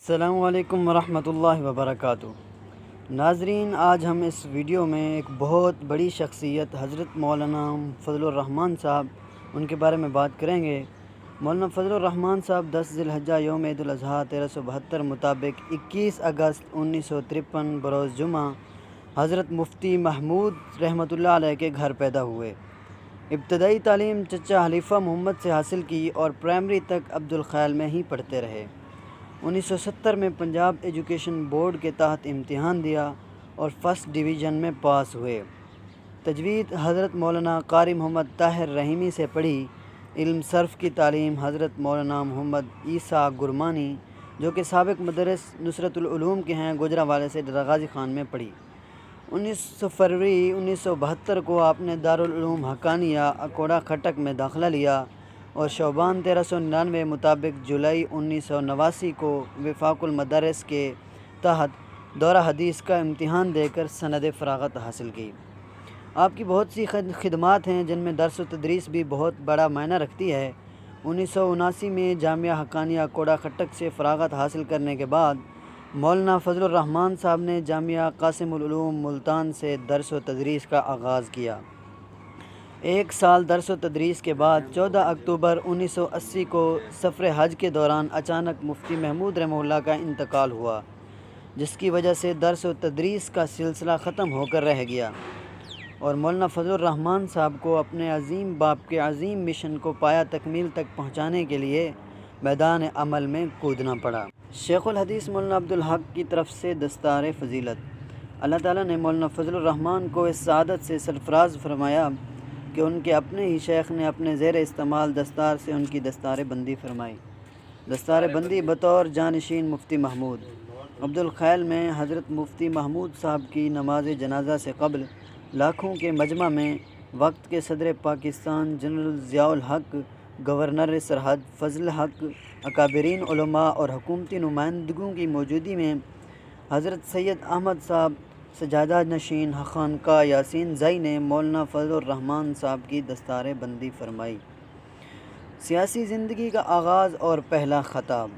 السلام علیکم ورحمۃ اللہ وبرکاتہ۔ ناظرین، آج ہم اس ویڈیو میں ایک بہت بڑی شخصیت حضرت مولانا فضل الرحمان صاحب ان کے بارے میں بات کریں گے۔ مولانا فضل الرحمان صاحب 10 ذی الحجہ یوم عید الاضحیٰ 1372 مطابق 21 اگست 1953 بروز جمعہ حضرت مفتی محمود رحمۃ اللہ علیہ کے گھر پیدا ہوئے۔ ابتدائی تعلیم چچا حلیفہ محمد سے حاصل کی اور پرائمری تک عبد الخیل میں ہی پڑھتے رہے۔ 1970 میں پنجاب ایجوکیشن بورڈ کے تحت امتحان دیا اور فرسٹ ڈویژن میں پاس ہوئے۔ تجوید حضرت مولانا قاری محمد طاہر رحیمی سے پڑھی۔ علم صرف کی تعلیم حضرت مولانا محمد عیسیٰ گرمانی جو کہ سابق مدرس نصرت العلوم کے ہیں گوجرانوالے سے ڈراغازی خان میں پڑھی۔ 19 فروری 1972 کو آپ نے دارالعلوم حقانیہ اکوڑا کھٹک میں داخلہ لیا اور شعبان 1399 مطابق جولائی 1989 کو وفاق المدارس کے تحت دورہ حدیث کا امتحان دے کر سند فراغت حاصل کی۔ آپ کی بہت سی خدمات ہیں جن میں درس و تدریس بھی بہت بڑا معنی رکھتی ہے۔ 1979 میں جامعہ حقانیہ اکوڑا کھٹک سے فراغت حاصل کرنے کے بعد مولانا فضل الرحمان صاحب نے جامعہ قاسم العلوم ملتان سے درس و تدریس کا آغاز کیا۔ ایک سال درس و تدریس کے بعد 14 اکتوبر 1980 کو سفر حج کے دوران اچانک مفتی محمود رحمہ اللہ کا انتقال ہوا، جس کی وجہ سے درس و تدریس کا سلسلہ ختم ہو کر رہ گیا اور مولانا فضل الرحمان صاحب کو اپنے عظیم باپ کے عظیم مشن کو پایہ تکمیل تک پہنچانے کے لیے میدان عمل میں کودنا پڑا۔ شیخ الحدیث مولانا عبدالحق کی طرف سے دستار فضیلت۔ اللہ تعالیٰ نے مولانا فضل الرحمان کو اس سعادت سے سرفراز فرمایا کہ ان کے اپنے ہی شیخ نے اپنے زیر استعمال دستار سے ان کی دستار بندی فرمائی۔ دستار بندی بطور جانشین مفتی محمود۔ عبد الخیل میں حضرت مفتی محمود صاحب کی نماز جنازہ سے قبل لاکھوں کے مجمع میں وقت کے صدر پاکستان جنرل ضیاء الحق، گورنر سرحد فضل حق، اکابرین علماء اور حکومتی نمائندگوں کی موجودگی میں حضرت سید احمد صاحب سجادہ نشین خانقاہ یاسین زئی نے مولانا فضل الرحمان صاحب کی دستار بندی فرمائی۔ سیاسی زندگی کا آغاز اور پہلا خطاب۔